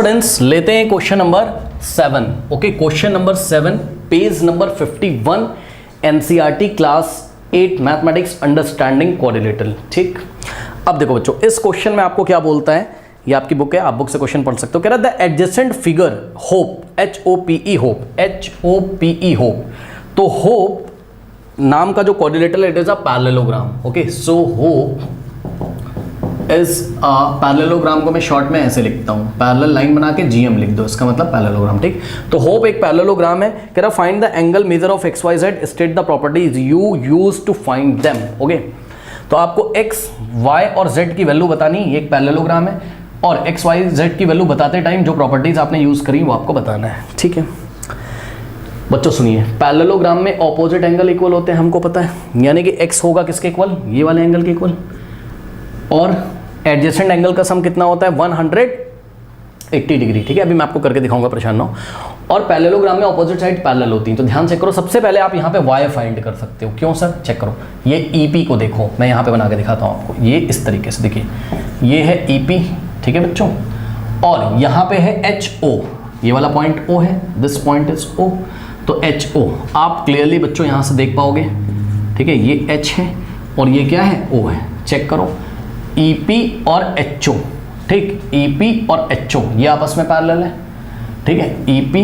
Students लेते हैं question number 7। Okay, question number 7 page number 51 NCERT class 8 mathematics understanding quadrilateral. ठीक, अब देखो बच्चों, इस क्वेश्चन में आपको क्या बोलता है, ये आपकी बुक है, आप बुक से क्वेश्चन पढ़ सकते हो। कह रहा है the adjacent figure hope, HOPE hope, HOPE hope. तो होप नाम का जो quadrilateral it is a parallelogram. Okay, so hope is parallelogram को मैं शॉर्ट में ऐसे लिखता हूँ, पैरेलल लाइन बना के GM लिख दो, इसका मतलब पैरेललोग्राम। ठीक, तो होप एक पैरेललोग्राम है। कह रहा find the angle measure of XYZ, state the properties you use to find them. Okay, तो आपको X, Y और Z की वैल्यू बतानी, ये एक पैरेललोग्राम है, और X, Y, Z की वैल्यू बताते टाइम जो प्रॉपर्टीज आपने यूज करी वो आपको बताना है। ठीक है बच्चों, सुनिए, पैरेललोग्राम में ऑपोजिट एंगल इक्वल होते हैं, हमको पता है, यानी कि X होगा किसके इक्वल, ये वाले एंगल के इक्वल, और एडजेसेंट एंगल का सम कितना होता है 180 डिग्री। ठीक है, अभी मैं आपको करके दिखाऊंगा, परेशान ना हो। और पैरेललोग्राम में ऑपोजिट साइड पैरेलल होती हैं, तो ध्यान चेक करो। सबसे पहले आप यहाँ पे y फाइंड कर सकते हो। क्यों सर? चेक करो, ये EP को देखो, मैं यहाँ पे बना के दिखाता हूँ आपको। ये इस तरीके से देखिए, ये है EP, ठीक है बच्चों, और यहाँ पे है HO, ये वाला पॉइंट O है, दिस पॉइंट इज O, तो HO आप क्लियरली बच्चों यहाँ से देख पाओगे। ठीक है, ये H है और ये क्या है, O है। चेक करो, EP और HO, ठीक, EP और HO ये आपस में पैरेलल है। ठीक है, EP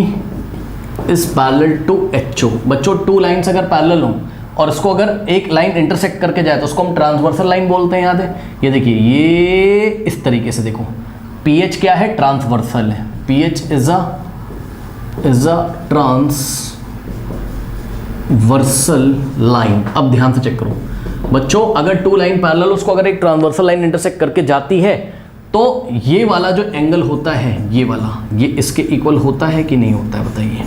is parallel to HO। बच्चों, टू लाइन्स अगर पैरेलल हो और इसको अगर एक लाइन इंटरसेक्ट करके जाए तो उसको हम ट्रांसवर्सल लाइन बोलते हैं, याद है? ये देखिए, ये इस तरीके से देखो, PH क्या है, ट्रांसवर्सल है, PH is a transversal line. अब ध्यान से चेक करो बच्चों, अगर टू लाइन पैरेलल उसको अगर एक ट्रांसवर्सल लाइन इंटरसेक्ट करके जाती है तो ये वाला जो एंगल होता है, ये वाला, ये इसके इक्वल होता है कि नहीं होता है, बताइए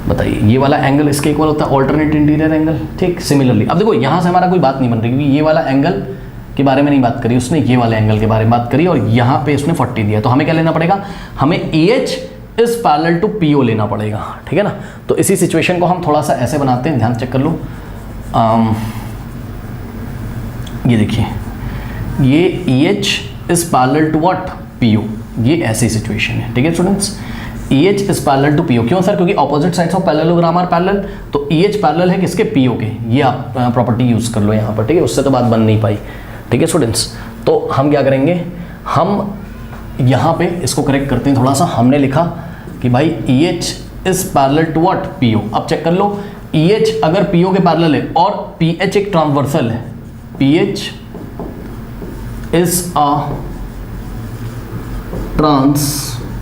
बताइए। ये वाला एंगल इसके इक्वल होता है, ऑल्टरनेट इंटीरियर एंगल। ठीक, सिमिलरली अब देखो, यहाँ से हमारा कोई बात नहीं बन रही, क्योंकि ये वाला एंगल के बारे में नहीं बात करी उसने, ये वाले एंगल के बारे में बात करी, और यहाँ पे उसने 40 दिया। तो हमें क्या लेना पड़ेगा, हमें EH is parallel to PO लेना पड़ेगा। ठीक है ना, तो इसी सिचुएशन को हम थोड़ा सा ऐसे बनाते हैं, ध्यान चेक कर लो। ये देखिए, ये EH is parallel to what, PO, ये ऐसी सिचुएशन है। ठीक है students, EH is parallel to PO। क्यों सर? क्योंकि opposite sides of parallelogram are parallel, तो EH पैरेलल है किसके, PO के। ये आप प्रॉपर्टी यूज कर लो यहाँ पर। ठीक है, उससे तो बात बन नहीं पाई। ठीक है स्टूडेंट्स, तो हम क्या करेंगे, हम यहाँ पे इसको करेक्ट करते हैं थोड़ा सा। हमने लिखा कि भाई EH is parallel to what, PO। अब चेक कर लो, EH अगर PO के पैरेलल है और PH एक ट्रांसवर्सल है, PH is a transversal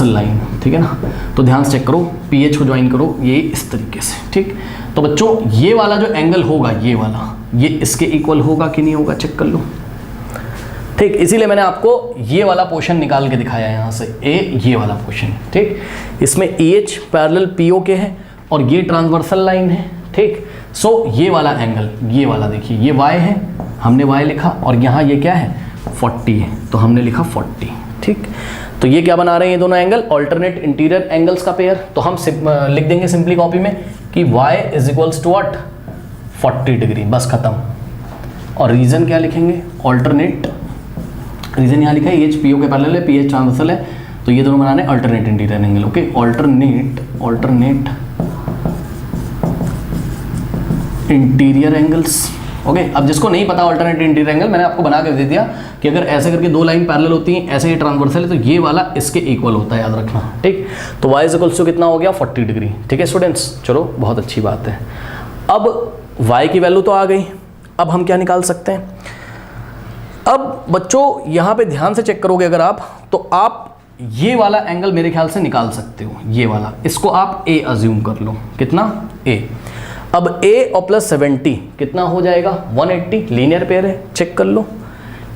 line. ठीक है ना, तो ध्यान से चेक करो, PH को ज्वाइन करो, ये इस तरीके से। ठीक, तो बच्चों ये वाला जो एंगल होगा, ये वाला, ये इसके इक्वल होगा कि नहीं होगा, चेक कर लो। ठीक, इसीलिए मैंने आपको ये वाला पोर्शन निकाल के दिखाया यहाँ से, ये वाला पोर्शन। ठीक, इसमें EH पैरेलल PO के है और ये ट्रांसवर्सल लाइन है। ठीक, सो ये वाला एंगल, ये वाला देखिए, ये Y है, हमने Y लिखा, और यहाँ ये क्या है, 40 है, तो हमने लिखा 40। ठीक, तो ये क्या बना रहे हैं ये दोनों एंगल, ऑल्टरनेट इंटीरियर एंगल्स का पेयर। तो हम लिख देंगे सिंपली कॉपी में कि Y is equals to what, 40 degree, बस खत्म। और रीजन क्या लिखेंगे, ऑल्टरनेट, रीजन यहाँ लिखा है EH PO के पैरेलल है, PH ट्रांसवर्सल है, तो ये दोनों बनाने alternate interior angle. Okay, alternate interior angles. Okay, अब जिसको नहीं पता ऑल्टरनेट इंटीरियर एंगल, मैंने आपको बना के दे दिया कि अगर ऐसे करके दो लाइन पैरेलल होती हैं, ऐसे ये ट्रांसवर्सल है, तो ये वाला इसके इक्वल होता है, याद रखना। ठीक, तो y इज इक्वल्स टू कितना हो गया, 40 डिग्री। ठीक है स्टूडेंट्स, चलो बहुत अच्छी बात है। अब y की वैल्यू तो आ गई, अब हम क्या निकाल सकते हैं। अब बच्चों यहाँ पे ध्यान से चेक करोगे अगर आप, तो आप ये वाला एंगल मेरे ख्याल से निकाल सकते हो, ये वाला, इसको आप A अज्यूम कर लो, कितना, A। अब A और प्लस 70 कितना हो जाएगा, 180, लीनियर पेयर है, चेक कर लो।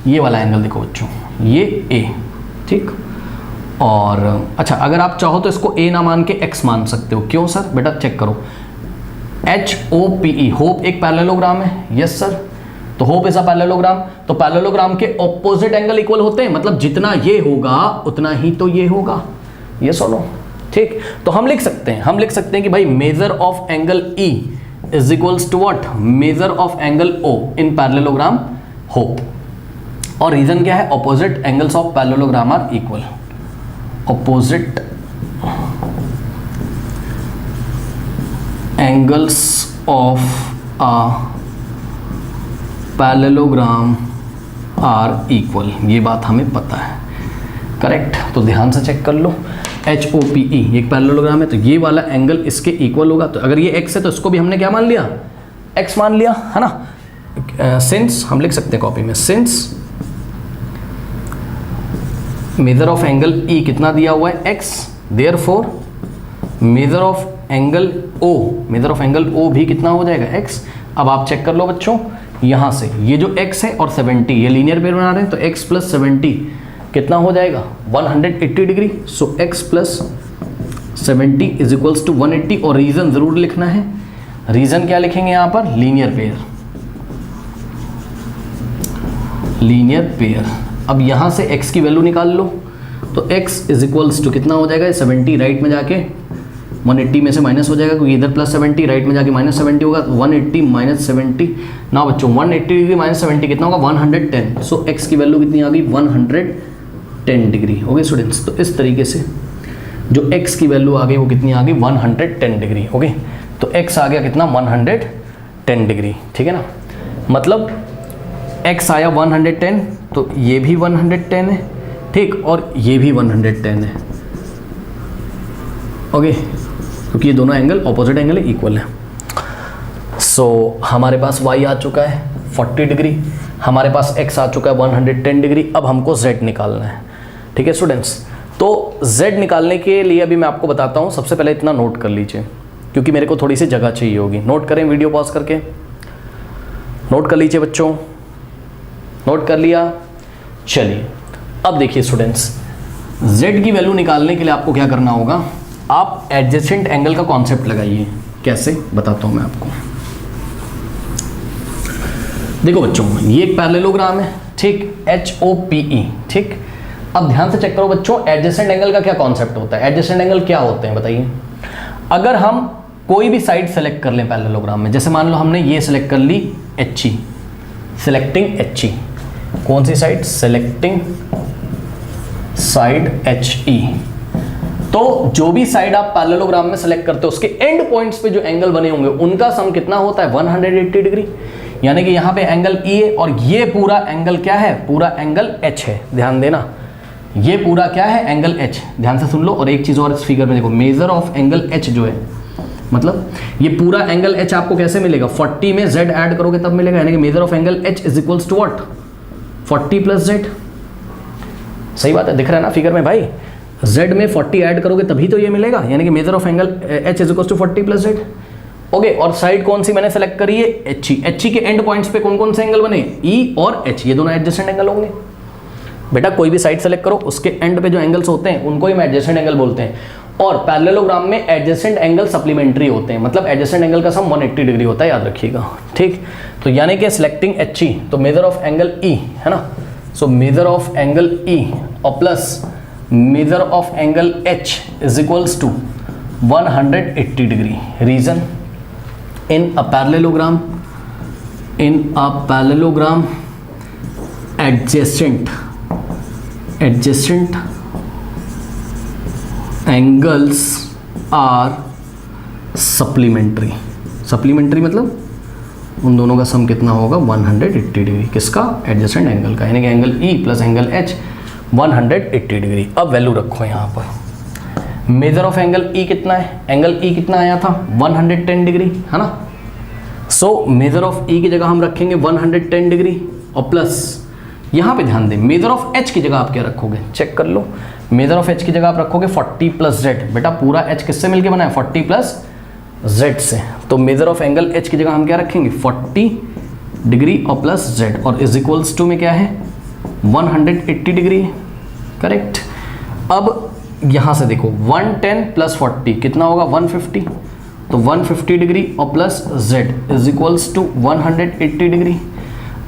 ये वाला एंगल देखो बच्चों, ये A। ठीक, और अच्छा, अगर आप चाहो तो इसको A ना मान के X मान सकते हो। क्यों सर? बेटा चेक करो, HOPE, होप एक पैरेललोग्राम है। यस सर, तो होप इज अ पैरेललोग्राम, तो पैरेललोग्राम के ऑपोजिट एंगल इक्वल होते हैं, मतलब जितना ये होगा उतना ही तो ये होगा। ये सुनो, ठीक, तो हम लिख सकते हैं कि भाई measure of angle E is equals to what, measure of angle O in parallelogram hope. और रीजन क्या है, opposite angles of parallelogram are equal, opposite angles of a parallelogram are equal, ये बात हमें पता है, करेक्ट। तो ध्यान से चेक कर लो, HOPE ये एक पैरेललोग्राम है, तो ये वाला एंगल इसके इक्वल होगा। तो अगर ये x है तो इसको भी हमने क्या मान लिया, x मान लिया, है ना। सिंस हम लिख सकते हैं कॉपी में, since major of angle E कितना दिया हुआ है, x, therefore major of angle O, major of angle O भी कितना हो जाएगा, x। अब आप चेक कर लो बच्चों, यहाँ से ये जो x है और 70 ये लीनियर पेयर बना रहे हैं, तो x प्लस 70 कितना हो जाएगा, 180 degree. So x plus 70 is equals to 180। और रीजन जरूर लिखना है, रीजन क्या लिखेंगे यहाँ पर, लीनियर पेयर, लीनियर पेयर। अब यहाँ से x की वैल्यू निकाल लो, तो x इज इक्वल्स टू कितना हो जाएगा, 70 राइट में जाके 180 में से माइनस हो जाएगा, क्योंकि इधर प्लस 70 राइट में जाके माइनस 70 होगा, 180 माइनस 70 ना बच्चों 180 डिग्री माइनस 70 कितना होगा, 110। सो x की वैल्यू कितनी आ गई, 110 डिग्री। ओके स्टूडेंट्स, तो इस तरीके से जो x की वैल्यू आ गई वो कितनी आ गई, 110 डिग्री। ओके, तो x आ गया कितना, 110 डिग्री, ठीक है ना। मतलब x आया 110, तो ये भी 110 है, ठीक, और ये भी 110 है। ओके, क्योंकि ये दोनों एंगल ऑपोजिट एंगल है, इक्वल है। सो हमारे पास y आ चुका है 40 डिग्री, हमारे पास x आ चुका है 110 डिग्री। अब हमको z निकालना है, ठीक है स्टूडेंट्स। तो z निकालने के लिए अभी मैं आपको बताता हूँ। सबसे पहले इतना नोट कर लीजिए, क्योंकि मेरे को थोड़ी सी जगह चाहिए होगी। नोट करें, वीडियो पॉज करके नोट कर लीजिए बच्चों, नोट कर लिया। चलिए अब देखिए स्टूडेंट्स, z की वैल्यू निकालने के लिए आपको क्या करना होगा, आप एडजेसेंट एंगल का कॉन्सेप्ट लगाइए। कैसे, बताता हूं मैं आपको। देखो बच्चों, ये एक पैरेललोग्राम है, ठीक, HOPE, ठीक। अब ध्यान से चेक करो बच्चों, एडजेसेंट एंगल का क्या कॉन्सेप्ट होता है, एडजेसेंट एंगल क्या होते हैं बताइए। अगर हम कोई भी साइड सेलेक्ट कर लें पैरेललोग्राम में, जैसे मान लो हमने ये सेलेक्ट कर ली HE, सिलेक्टिंग HE, कौन सी साइड, सेलेक्टिंग साइड HE। तो जो भी साइड आप पैरेललोग्राम में सेलेक्ट करते हो उसके एंड पॉइंट्स पे जो एंगल बने होंगे उनका सम कितना होता है, 180 डिग्री। यानी कि यहाँ पे एंगल E है और ये पूरा एंगल क्या है, पूरा एंगल H है। ध्यान देना, ये पूरा क्या है, एंगल H। ध्यान से सुन लो। और एक चीज और इस फिगर में देखो, मेजर ऑफ एंगल H जो है, मतलब ये पूरा एंगल H आपको कैसे मिलेगा, 40 में Z ऐड करोगे तब मिलेगा। यानी कि measure of angle H is equals to what, 40 plus Z। सही बात है, दिख रहा है ना फिगर में भाई, Z में 40 ऐड करोगे तभी तो ये मिलेगा। यानी कि measure of angle H is equals to 40 plus Z। Okay, और साइड कौन सी मैंने सेलेक्ट करी है, HE। HE के एंड पॉइंट्स पे कौन कौन से एंगल बने, E और H, ये दोनों एडजेसेंट एंगल होंगे। बेटा कोई भी साइड सेलेक्ट करो, उसके एंड पे जो एंगल्स होते हैं उनको ही हम एडजेसेंट एंगल बोलते हैं। और पैरेललोग्राम में एडजेसेंट एंगल सप्लीमेंट्री होते हैं, मतलब एडजेसेंट एंगल का सम 180 डिग्री होता है, याद रखिएगा, ठीक। तो यानी कि सिलेक्टिंग HE, तो मेजर ऑफ एंगल E है ना, so measure of angle E और plus measure of angle H is equals to 180 degree. Reason, in a parallelogram adjacent angles are supplementary। Supplementary मतलब उन दोनों का सम कितना होगा, 180 डिग्री। किसका, एडजेसेंट एंगल का, यानी कि angle E plus angle H 180 degree. अब वैल्यू रखो यहाँ पर। मेजर ऑफ एंगल E कितना है, एंगल E कितना आया था, 110 डिग्री, है ना। सो मेजर ऑफ E की जगह हम रखेंगे 110 डिग्री और प्लस यहाँ पे ध्यान दें, मेजर ऑफ H की जगह आप क्या रखोगे, चेक कर लो। मेजर ऑफ H की जगह आप रखोगे 40 प्लस Z। बेटा पूरा H किससे मिलके बना है, 40 प्लस Z से। तो मेजर ऑफ एंगल H की जगह हम क्या रखेंगे, 40 डिग्री और प्लस Z, और इज इक्वल्स टू में क्या है, 180 डिग्री, करेक्ट। अब यहाँ से देखो 110 प्लस 40 कितना होगा, 150। तो 150 डिग्री और plus Z is equals to 180 degree.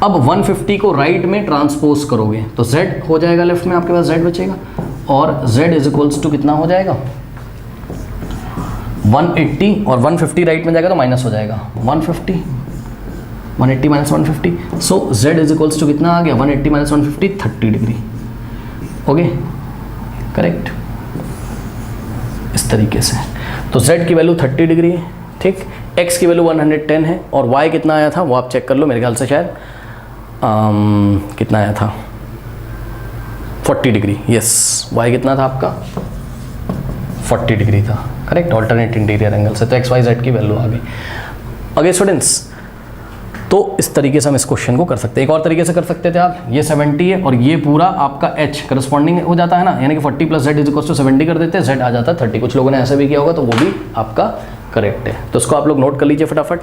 अब 150 को राइट में ट्रांसपोज करोगे तो Z हो जाएगा, लेफ्ट में आपके पास Z बचेगा, और Z इज इक्वल्स टू कितना हो जाएगा, 180, और 150 राइट में जाएगा तो माइनस हो जाएगा 150। 180 minus 150, so z is equals to कितना आ गया 180 माइनस 150 30 डिग्री। ओके करेक्ट, इस तरीके से। तो z की वैल्यू 30 डिग्री है, ठीक। x की वैल्यू 110 है और y कितना आया था वो आप चेक कर लो, मेरे ख्याल से शायद कितना आया था 40 डिग्री। यस, y कितना था आपका 40 डिग्री था, करेक्ट, ऑल्टरनेट इंटीरियर एंगल से। तो एक्स वाई जेड की वैल्यू आ गई। ओके स्टूडेंट्स, तो इस तरीके से हम इस क्वेश्चन को कर सकते हैं। एक और तरीके से कर सकते थे आप, ये 70 है और ये पूरा आपका h करस्पॉन्डिंग हो जाता है ना, यानी कि 40 plus z is equal to 70 कर देते हैं, z आ जाता है 30। कुछ लोगों ने ऐसा भी किया होगा, तो वो भी आपका करेक्ट है। तो इसको आप लोग नोट कर लीजिए फटाफट।